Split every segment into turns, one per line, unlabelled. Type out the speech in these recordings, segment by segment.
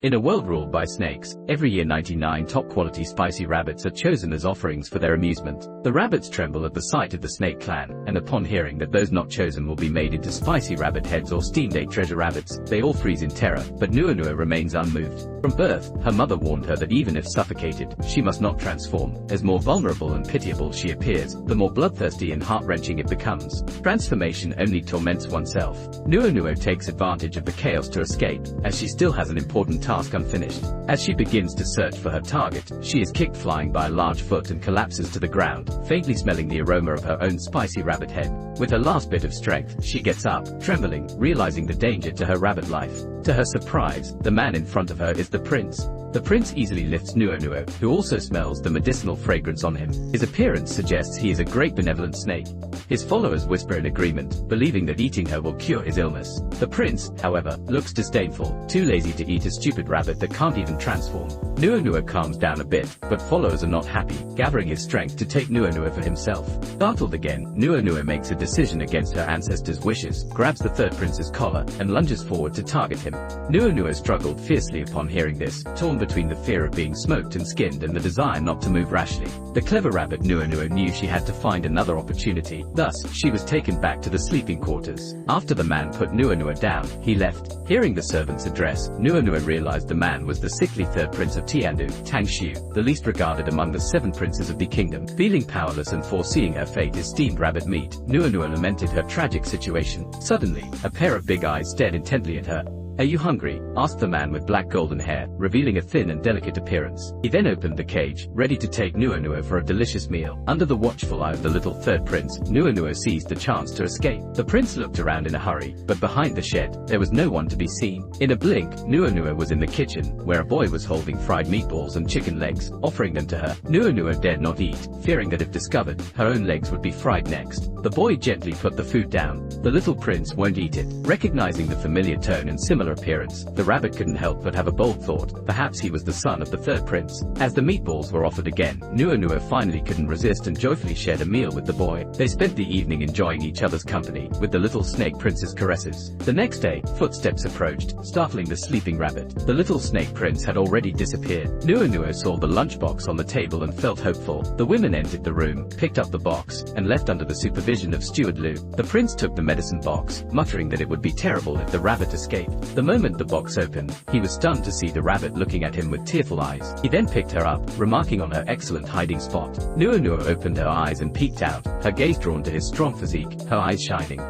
In a world ruled by snakes, every year 99 top-quality spicy rabbits are chosen as offerings for their amusement. The rabbits tremble at the sight of the snake clan, and upon hearing that those not chosen will be made into spicy rabbit heads or steamed egg treasure rabbits, they all freeze in terror, but Nua remains unmoved. From birth, her mother warned her that even if suffocated, she must not transform, as more vulnerable and pitiable she appears, the more bloodthirsty and heart-wrenching it becomes. Transformation only torments oneself. Nua takes advantage of the chaos to escape, as she still has an important task unfinished. As she begins to search for her target, she is kicked flying by a large foot and collapses to the ground, faintly smelling the aroma of her own spicy rabbit head. With her last bit of strength, she gets up, trembling, realizing the danger to her rabbit life. To her surprise, the man in front of her is the prince. The prince easily lifts Nua, who also smells the medicinal fragrance on him. His appearance suggests he is a great benevolent snake. His followers whisper in agreement, believing that eating her will cure his illness. The prince, however, looks disdainful, too lazy to eat a stupid rabbit that can't even transform. Nua calms down a bit, but followers are not happy, gathering his strength to take Nua for himself. Startled again, Nua makes a decision against her ancestors' wishes, grabs the third prince's collar, and lunges forward to target him. Nua struggled fiercely upon hearing this, torn between the fear of being smoked and skinned and the desire not to move rashly. The clever rabbit Nua knew she had to find another opportunity, thus, she was taken back to the sleeping quarters. After the man put Nua down, he left. Hearing the servant's address, Nua realized the man was the sickly third prince of Tiandu, Tang Xiu, the least regarded among the 7 princes of the kingdom. Feeling powerless and foreseeing her fate as steamed rabbit meat, Nua lamented her tragic situation. Suddenly, a pair of big eyes stared intently at her. "Are you hungry?" asked the man with black golden hair, revealing a thin and delicate appearance. He then opened the cage, ready to take Nua for a delicious meal. Under the watchful eye of the little third prince, Nua seized the chance to escape. The prince looked around in a hurry, but behind the shed, there was no one to be seen. In a blink, Nua was in the kitchen, where a boy was holding fried meatballs and chicken legs, offering them to her. Nua dared not eat, fearing that if discovered, her own legs would be fried next. The boy gently put the food down. The little prince won't eat it. Recognizing the familiar tone and similar appearance, the rabbit couldn't help but have a bold thought. Perhaps he was the son of the third prince. As the meatballs were offered again, Nua finally couldn't resist and joyfully shared a meal with the boy. They spent the evening enjoying each other's company, with the little snake prince's caresses. The next day, footsteps approached, startling the sleeping rabbit. The little snake prince had already disappeared. Nua saw the lunchbox on the table and felt hopeful. The women entered the room, picked up the box, and left under the supervision of Steward Lu. The prince took the medicine box, muttering that it would be terrible if the rabbit escaped. The moment the box opened, he was stunned to see the rabbit looking at him with tearful eyes. He then picked her up, remarking on her excellent hiding spot. Nua opened her eyes and peeked out, her gaze drawn to his strong physique, her eyes shining.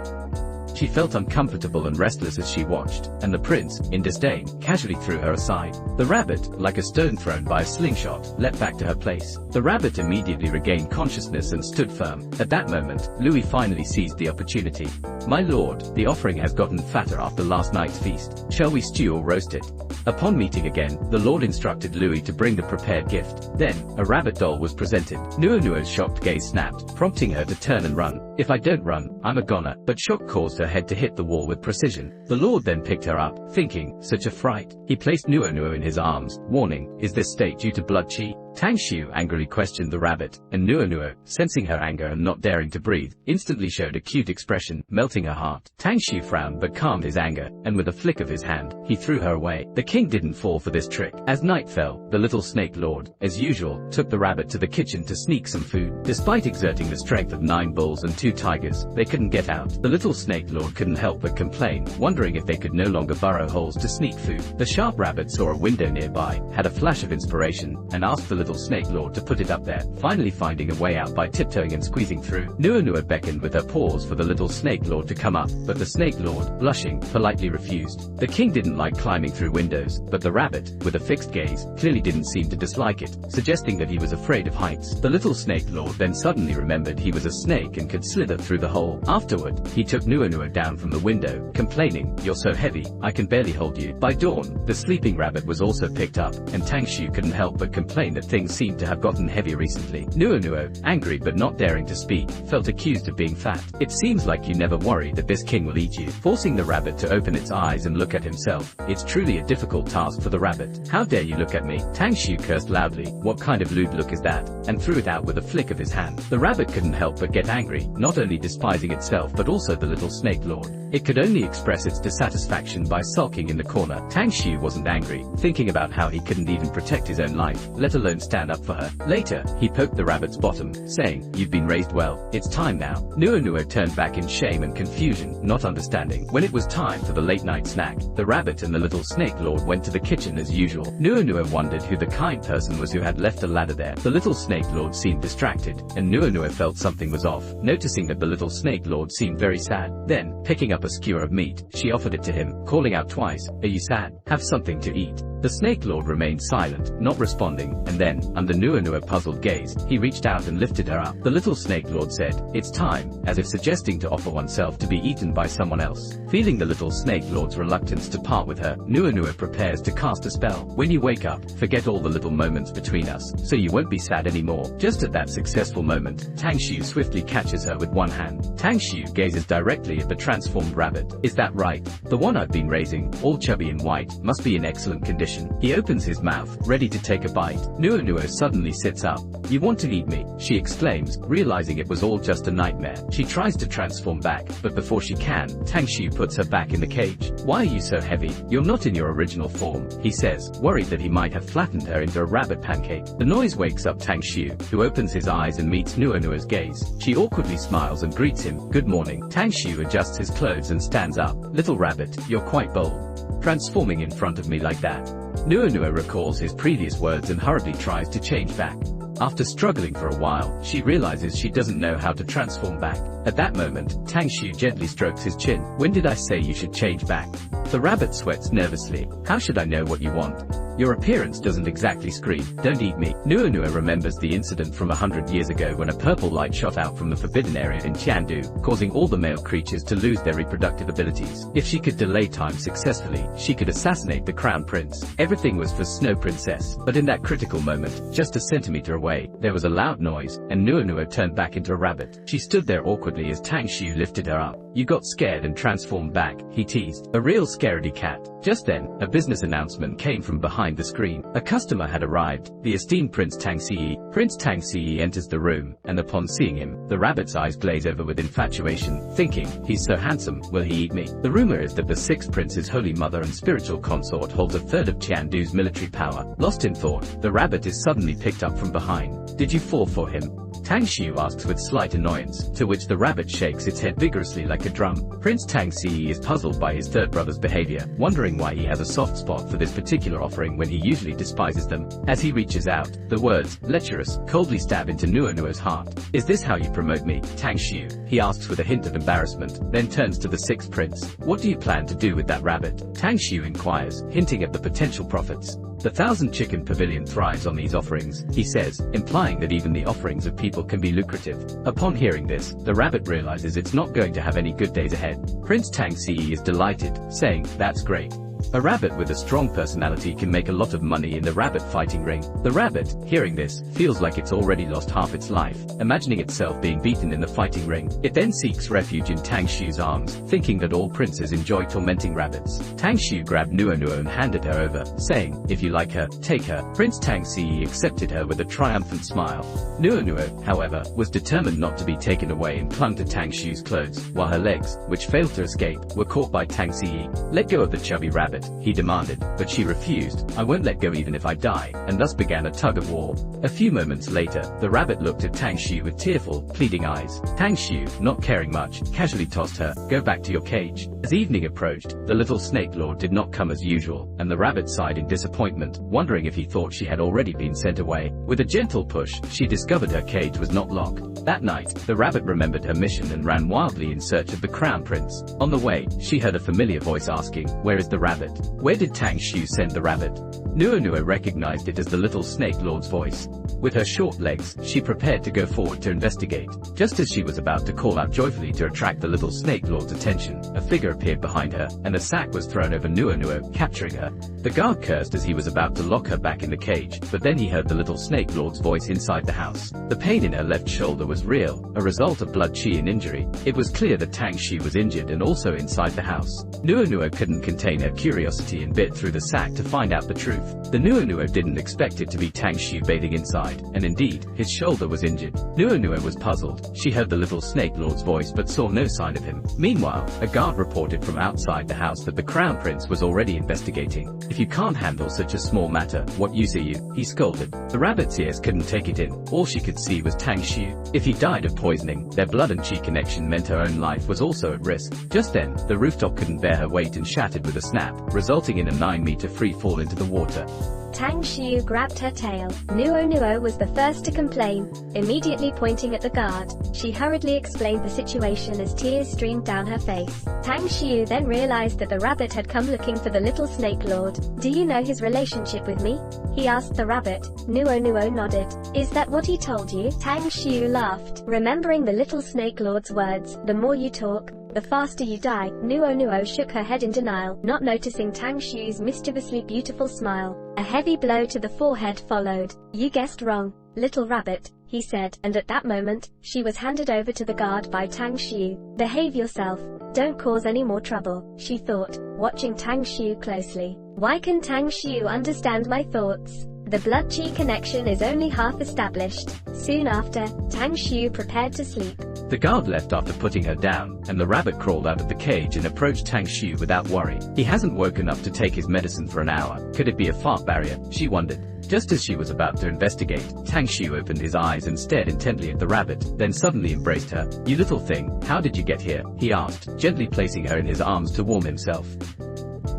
She felt uncomfortable and restless as she watched, and the prince, in disdain, casually threw her aside. The rabbit, like a stone thrown by a slingshot, leapt back to her place. The rabbit immediately regained consciousness and stood firm. At that moment, Louis finally seized the opportunity. "My lord, the offering has gotten fatter after last night's feast. Shall we stew or roast it?" Upon meeting again, the lord instructed Louis to bring the prepared gift. Then, a rabbit doll was presented. Nua's shocked gaze snapped, prompting her to turn and run. "If I don't run, I'm a goner." But shock caused her head to hit the wall with precision. The lord then picked her up, thinking, such a fright. He placed Nua in his arms, warning, "Is this state due to blood chi?" Tang Xiu angrily questioned the rabbit, and Nua, sensing her anger and not daring to breathe, instantly showed a cute expression, melting her heart. Tang Xiu frowned but calmed his anger, and with a flick of his hand, he threw her away. The king didn't fall for this trick. As night fell, the little snake lord, as usual, took the rabbit to the kitchen to sneak some food. Despite exerting the strength of 9 bulls and 2 tigers, they couldn't get out. The little snake lord couldn't help but complain, wondering if they could no longer burrow holes to sneak food. The sharp rabbit saw a window nearby, had a flash of inspiration, and asked the little snake lord to put it up there, finally finding a way out by tiptoeing and squeezing through. Nua beckoned with her paws for the little snake lord to come up, but the snake lord, blushing, politely refused. The king didn't like climbing through windows, but the rabbit, with a fixed gaze, clearly didn't seem to dislike it, suggesting that he was afraid of heights. The little snake lord then suddenly remembered he was a snake and could slither through the hole. Afterward, he took Nua down from the window, complaining, "You're so heavy, I can barely hold you." By dawn, the sleeping rabbit was also picked up, and Tang Xiu couldn't help but complain that things seemed to have gotten heavy recently. Nua, angry but not daring to speak, felt accused of being fat. "It seems like you never worry that this king will eat you." Forcing the rabbit to open its eyes and look at himself, it's truly a difficult task for the rabbit. "How dare you look at me?" Tang Xiu cursed loudly. "What kind of lewd look is that?" and threw it out with a flick of his hand. The rabbit couldn't help but get angry, not only despising itself but also the little snake lord. It could only express its dissatisfaction by sulking in the corner. Tang Xiu wasn't angry, thinking about how he couldn't even protect his own life, let alone stand up for her. Later, he poked the rabbit's bottom, saying, "You've been raised well. It's time now." Nuo turned back in shame and confusion, not understanding. When it was time for the late-night snack, the rabbit and the little snake lord went to the kitchen as usual. Nuo wondered who the kind person was who had left a ladder there. The little snake lord seemed distracted, and Nuo felt something was off, noticing that the little snake lord seemed very sad. Then, picking up a skewer of meat, she offered it to him, calling out twice, "Are you sad? Have something to eat." The snake lord remained silent, not responding, and then, under Nuo's puzzled gaze, he reached out and lifted her up. The little snake lord said, "It's time," as if suggesting to offer oneself to be eaten by someone else. Feeling the little snake lord's reluctance to part with her, Nuo prepares to cast a spell. "When you wake up, forget all the little moments between us, so you won't be sad anymore." Just at that successful moment, Tang Xiu swiftly catches her with one hand. Tang Xiu gazes directly at the transformed rabbit. "Is that right? The one I've been raising, all chubby and white, must be in excellent condition." He opens his mouth, ready to take a bite. Nuo suddenly sits up. "You want to eat me?" she exclaims, realizing it was all just a nightmare. She tries to transform back, but before she can, Tang Xiu puts her back in the cage. "Why are you so heavy? You're not in your original form," he says, worried that he might have flattened her into a rabbit pancake. The noise wakes up Tang Xiu, who opens his eyes and meets Nuo's gaze. She awkwardly smiles and greets him, "Good morning." Tang Xiu adjusts his clothes and stands up. "Little rabbit, you're quite bold, transforming in front of me like that." Nuo recalls his previous words and hurriedly tries to change back. After struggling for a while, she realizes she doesn't know how to transform back. At that moment, Tang Xiu gently strokes his chin. "When did I say you should change back?" The rabbit sweats nervously. "How should I know what you want? Your appearance doesn't exactly scream, 'Don't eat me.'" Nuo remembers the incident from 100 years ago when a purple light shot out from the forbidden area in Tiandu, causing all the male creatures to lose their reproductive abilities. If she could delay time successfully, she could assassinate the crown prince. Everything was for Snow Princess. But in that critical moment, just a centimeter away, there was a loud noise, and Nuo turned back into a rabbit. She stood there awkwardly as Tang Xiu lifted her up. "You got scared and transformed back," he teased. A real scaredy cat. Just then, a business announcement came from behind the screen. A customer had arrived, the esteemed Prince Tang Xi. Prince Tang Xi enters the room, and upon seeing him, the rabbit's eyes glaze over with infatuation, thinking, "He's so handsome, will he eat me?" The rumor is that the sixth prince's holy mother and spiritual consort holds a third of Tiandu's military power. Lost in thought, the rabbit is suddenly picked up from behind. "Did you fall for him?" Tang Xiu asks with slight annoyance, to which the rabbit shakes its head vigorously like a drum. Prince Tang Xi is puzzled by his third brother's behavior, wondering why he has a soft spot for this particular offering when he usually despises them. As he reaches out, the words, "lecherous," coldly stab into Nuo's heart. "Is this how you promote me, Tang Xiu?" he asks with a hint of embarrassment, then turns to the sixth prince. "What do you plan to do with that rabbit?" Tang Xiu inquires, hinting at the potential profits. "The 1,000 Chicken Pavilion thrives on these offerings," he says, implying that even the offerings of people can be lucrative. Upon hearing this, the rabbit realizes it's not going to have any good days ahead. Prince Tang Xi is delighted, saying, "That's great. A rabbit with a strong personality can make a lot of money in the rabbit fighting ring." The rabbit, hearing this, feels like it's already lost half its life, imagining itself being beaten in the fighting ring. It then seeks refuge in Tang Xiu's arms, thinking that all princes enjoy tormenting rabbits. Tang Xiu grabbed Nuo and handed her over, saying, "If you like her, take her." Prince Tang Xi accepted her with a triumphant smile. Nuo, however, was determined not to be taken away and clung to Tang Xiu's clothes, while her legs, which failed to escape, were caught by Tang Xi. "Let go of the chubby rabbit," he demanded, but she refused. "I won't let go even if I die," and thus began a tug of war. A few moments later, the rabbit looked at Tang Xiu with tearful, pleading eyes. Tang Xiu, not caring much, casually tossed her, "Go back to your cage." As evening approached, the little snake lord did not come as usual, and the rabbit sighed in disappointment, wondering if he thought she had already been sent away. With a gentle push, she discovered her cage was not locked. That night, the rabbit remembered her mission and ran wildly in search of the crown prince. On the way, she heard a familiar voice asking, "Where is the rabbit?" Where did Tang Xiu send the rabbit? Nuo recognized it as the little snake lord's voice. With her short legs, she prepared to go forward to investigate. Just as she was about to call out joyfully to attract the little snake lord's attention, a figure appeared behind her, and a sack was thrown over Nuo, capturing her. The guard cursed as he was about to lock her back in the cage, but then he heard the little snake lord's voice inside the house. The pain in her left shoulder was real, a result of blood chi and injury. It was clear that Tang Xiu was injured and also inside the house. Nuo couldn't contain her curiosity and bit through the sack to find out the truth. The Nuo didn't expect it to be Tang Xiu bathing inside, and indeed, his shoulder was injured. Nuo was puzzled. She heard the little snake lord's voice but saw no sign of him. Meanwhile, a guard reported from outside the house that the crown prince was already investigating. "If you can't handle such a small matter, what use are you?" he scolded. The rabbit's ears couldn't take it in. All she could see was Tang Xiu. If he died of poisoning, their blood and chi connection meant her own life was also at risk. Just then, the rooftop couldn't bear her weight and shattered with a snap, resulting in a 9-meter free fall into the water.
Tang Xiu grabbed her tail. Nuo was the first to complain. Immediately pointing at the guard, she hurriedly explained the situation as tears streamed down her face. Tang Xiu then realized that the rabbit had come looking for the little snake lord. "Do you know his relationship with me?" he asked the rabbit. Nuo nodded. "Is that what he told you?" Tang Xiu laughed, remembering the little snake lord's words, "The more you talk, the faster you die." Nuo shook her head in denial, not noticing Tang Xiu's mischievously beautiful smile. A heavy blow to the forehead followed. "You guessed wrong, little rabbit," he said, and at that moment, she was handed over to the guard by Tang Xiu. "Behave yourself. Don't cause any more trouble," she thought, watching Tang Xiu closely. Why can Tang Xiu understand my thoughts? The blood-chi connection is only half established. Soon after, Tang Xiu prepared to sleep.
The guard left after putting her down, and the rabbit crawled out of the cage and approached Tang Xiu without worry. He hasn't woken up to take his medicine for an hour. Could it be a fart barrier? She wondered. Just as she was about to investigate, Tang Xiu opened his eyes and stared intently at the rabbit, then suddenly embraced her. "You little thing, how did you get here?" he asked, gently placing her in his arms to warm himself.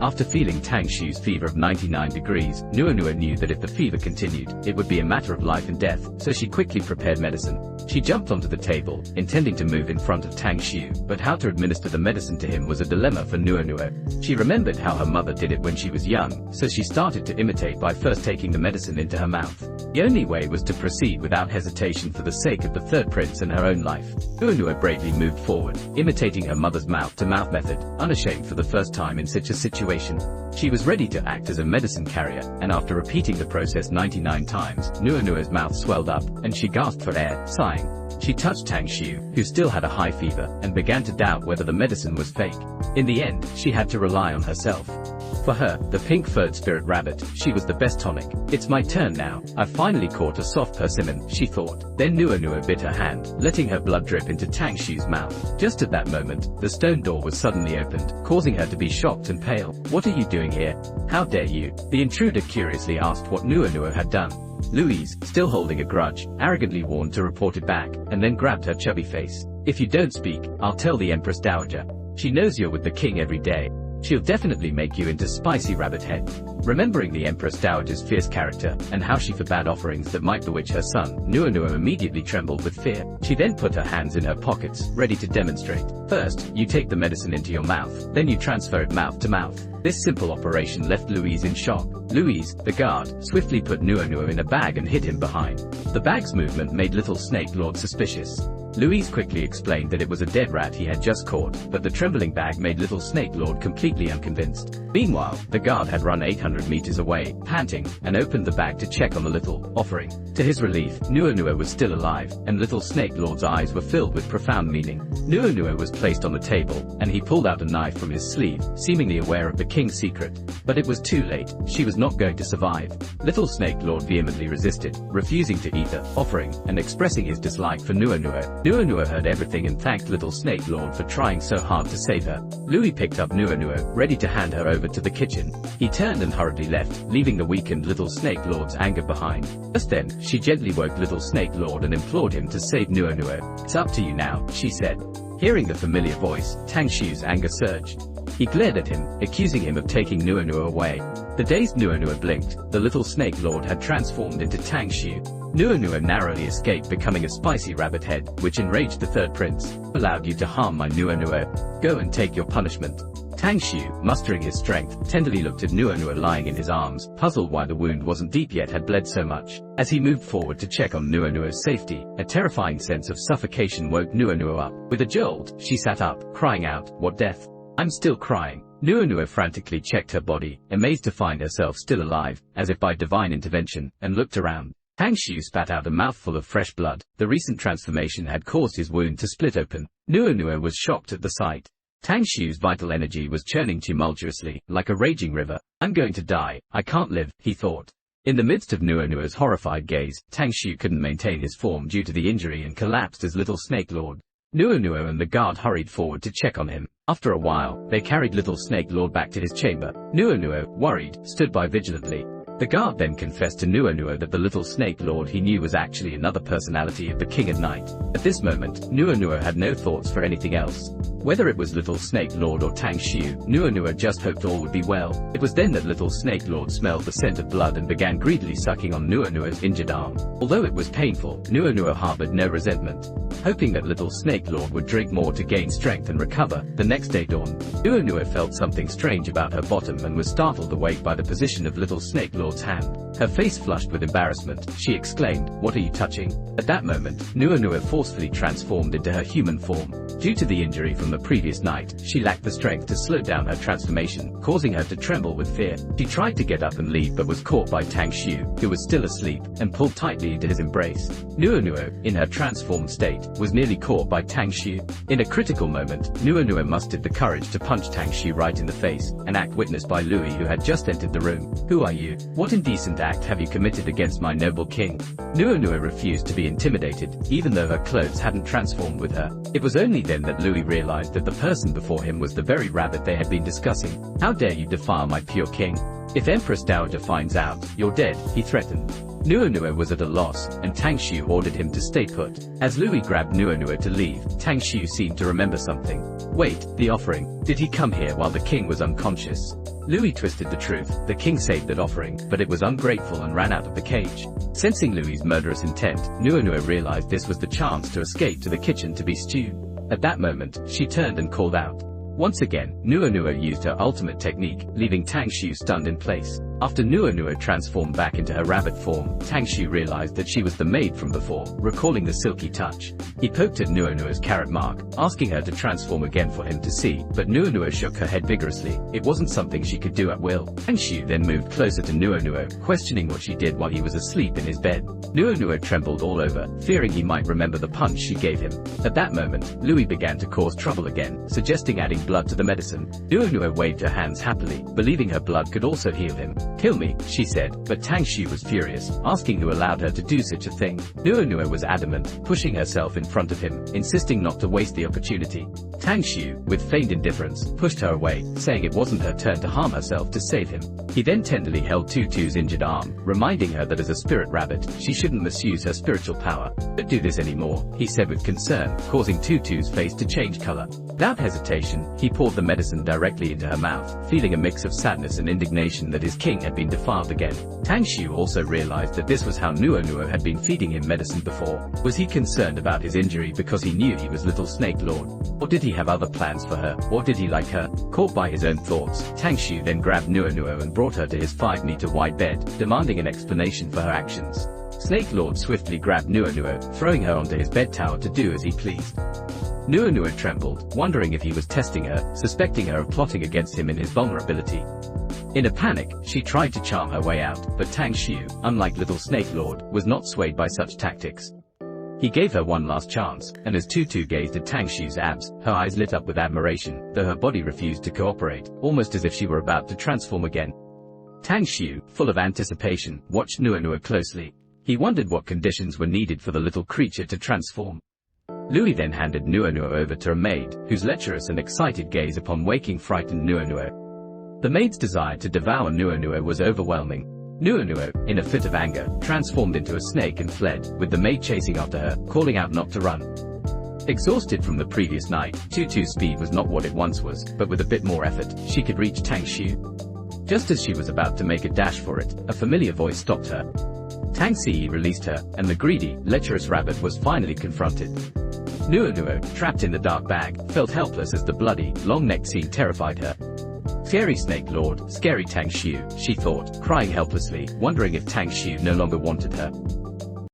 After feeling Tang Xiu's fever of 99 degrees, Nuo knew that if the fever continued, it would be a matter of life and death, so she quickly prepared medicine. She jumped onto the table, intending to move in front of Tang Xiu, but how to administer the medicine to him was a dilemma for Nuo. She remembered how her mother did it when she was young, so she started to imitate by first taking the medicine into her mouth. The only way was to proceed without hesitation for the sake of the third prince and her own life. Nuo bravely moved forward, imitating her mother's mouth-to-mouth method, unashamed for the first time in such a situation. She was ready to act as a medicine carrier, and after repeating the process 99 times, Nuo's mouth swelled up, and she gasped for air, sighing. She touched Tang Xiu, who still had a high fever, and began to doubt whether the medicine was fake. In the end, she had to rely on herself. For her, the pink-furred spirit rabbit, she was the best tonic. "It's my turn now. I've finally caught a soft persimmon," she thought. Then Nuo bit her hand, letting her blood drip into Tang Xiu's mouth. Just at that moment, the stone door was suddenly opened, causing her to be shocked and pale. "What are you doing here? How dare you?" The intruder curiously asked what Nuo had done. Louise, still holding a grudge, arrogantly warned to report it back, and then grabbed her chubby face. "If you don't speak, I'll tell the Empress Dowager. She knows you're with the king every day. She'll definitely make you into spicy rabbit head." Remembering the Empress Dowager's fierce character, and how she forbade offerings that might bewitch her son, Nuo immediately trembled with fear. She then put her hands in her pockets, ready to demonstrate. "First, you take the medicine into your mouth, then you transfer it mouth to mouth." This simple operation left Louise in shock. Louise, the guard, swiftly put Nuo in a bag and hid him behind. The bag's movement made Little Snake Lord suspicious. Louise quickly explained that it was a dead rat he had just caught, but the trembling bag made Little Snake Lord completely unconvinced. Meanwhile, the guard had run 800 meters away, panting, and opened the bag to check on the little offering. To his relief, Nuo was still alive, and Little Snake Lord's eyes were filled with profound meaning. Nuo was placed on the table, and he pulled out a knife from his sleeve, seemingly aware of the king's secret. But it was too late. She was not going to survive. Little Snake Lord vehemently resisted, refusing to eat the offering, and expressing his dislike for Nuo. Nuo heard everything and thanked Little Snake Lord for trying so hard to save her. Louis picked up Nuo, ready to hand her over to the kitchen. He turned and hurriedly left, leaving the weakened Little Snake Lord's anger behind. Just then, she gently woke Little Snake Lord and implored him to save Nuo. "It's up to you now," she said. Hearing the familiar voice, Tang Xiu's anger surged. He glared at him, accusing him of taking Nuo away. The dazed Nuo blinked. The Little Snake Lord had transformed into Tang Xiu. Nuo narrowly escaped becoming a spicy rabbit head, which enraged the third prince. "Allowed you to harm my Nuo. Go and take your punishment." Tang Xiu, mustering his strength, tenderly looked at Nuo lying in his arms, puzzled why the wound wasn't deep yet had bled so much. As he moved forward to check on Nuo's safety, a terrifying sense of suffocation woke Nuo up. With a jolt, she sat up, crying out, "What death? I'm still crying." Nuo frantically checked her body, amazed to find herself still alive, as if by divine intervention, and looked around. Tang Xiu spat out a mouthful of fresh blood. The recent transformation had caused his wound to split open. Nuo was shocked at the sight. Tang Xu's vital energy was churning tumultuously, like a raging river. I'm going to die, I can't live, he thought. In the midst of Nuonuo's horrified gaze, Tang Xu couldn't maintain his form due to the injury and collapsed as Little Snake Lord. Nuonuo and the guard hurried forward to check on him. After a while, they carried Little Snake Lord back to his chamber. Nuonuo, worried, stood by vigilantly. The guard then confessed to Nuonuo that the Little Snake Lord he knew was actually another personality of the King at Night. At this moment, Nuonuo had no thoughts for anything else. Whether it was Little Snake Lord or Tang Xu, Nuonuo just hoped all would be well. It was then that Little Snake Lord smelled the scent of blood and began greedily sucking on Nuonuo's injured arm. Although it was painful, Nuonuo harbored no resentment. Hoping that Little Snake Lord would drink more to gain strength and recover, the next day dawned. Nuonuo felt something strange about her bottom and was startled awake by the position of Little Snake Lord's hand. Her face flushed with embarrassment. She exclaimed, "What are you touching?" At that moment, Nuonuo forcefully transformed into her human form. Due to the injury from the previous night, she lacked the strength to slow down her transformation, causing her to tremble with fear. She tried to get up and leave but was caught by Tang Xu, who was still asleep, and pulled tightly into his embrace. Nuonuo, in her transformed state, was nearly caught by Tang Xu. In a critical moment, Nuonuo mustered the courage to punch Tang Xu right in the face, an act witnessed by Louis, who had just entered the room. "Who are you? What indecent act have you committed against my noble king?" Nuonuo refused to be intimidated, even though her clothes hadn't transformed with her. It was only then that Louis realized that the person before him was the very rabbit they had been discussing. "How dare you defile my pure king? If Empress Dowager finds out, you're dead," he threatened. Nuonuo was at a loss, and Tang Xu ordered him to stay put. As Louis grabbed Nuonuo to leave, Tang Xu seemed to remember something. "Wait, the offering. Did he come here while the king was unconscious?" Louis twisted the truth. The king saved that offering, but it was ungrateful and ran out of the cage. Sensing Louis's murderous intent, Nuonuo realized this was the chance to escape to the kitchen to be stewed. At that moment, she turned and called out. Once again, Nuonuo used her ultimate technique, leaving Tang Xu stunned in place. After Nuonuo transformed back into her rabbit form, Tang Xu realized that she was the maid from before, recalling the silky touch. He poked at Nuonuo's carrot mark, asking her to transform again for him to see, but Nuonuo shook her head vigorously. It wasn't something she could do at will. Tang Xu then moved closer to Nuonuo, questioning what she did while he was asleep in his bed. Nuonuo trembled all over, fearing he might remember the punch she gave him. At that moment, Louis began to cause trouble again, suggesting adding blood to the medicine. Nuonuo waved her hands happily, believing her blood could also heal him. "Kill me," she said, but Tang Xu was furious, asking who allowed her to do such a thing. Nuonuo was adamant, pushing herself in front of him, insisting not to waste the opportunity. Tang Xu, with feigned indifference, pushed her away, saying it wasn't her turn to harm herself to save him. He then tenderly held Tutu's injured arm, reminding her that as a spirit rabbit, she shouldn't misuse her spiritual power. "Don't do this anymore," he said with concern, causing Tutu's face to change color. Without hesitation, he poured the medicine directly into her mouth, feeling a mix of sadness and indignation that his king had been defiled again. Tang Xu also realized that this was how Nuonuo had been feeding him medicine before. Was he concerned about his injury because he knew he was Little Snake Lord? Or did he have other plans for her? Or did he like her? Caught by his own thoughts, Tang Xu then grabbed Nuonuo and brought her to his 5-meter-wide bed, demanding an explanation for her actions. Snake Lord swiftly grabbed Nuonuo, throwing her onto his bed tower to do as he pleased. Nuonuo trembled, wondering if he was testing her, suspecting her of plotting against him in his vulnerability. In a panic, she tried to charm her way out, but Tang Xu, unlike Little Snake Lord, was not swayed by such tactics. He gave her one last chance, and as Tutu gazed at Tang Xu's abs, her eyes lit up with admiration, though her body refused to cooperate, almost as if she were about to transform again. Tang Xu, full of anticipation, watched Nuonuo closely. He wondered what conditions were needed for the little creature to transform. Louis then handed Nuonuo over to a maid, whose lecherous and excited gaze upon waking frightened Nuonuo. The maid's desire to devour Nuonuo was overwhelming. Nuonuo, in a fit of anger, transformed into a snake and fled, with the maid chasing after her, calling out not to run. Exhausted from the previous night, Tutu's speed was not what it once was, but with a bit more effort, she could reach Tang Xu. Just as she was about to make a dash for it, a familiar voice stopped her. Tang Xi released her, and the greedy, lecherous rabbit was finally confronted. Nuonuo, trapped in the dark bag, felt helpless as the bloody, long-necked scene terrified her. "Scary Snake Lord, scary Tang Xu," she thought, crying helplessly, wondering if Tang Xu no longer wanted her.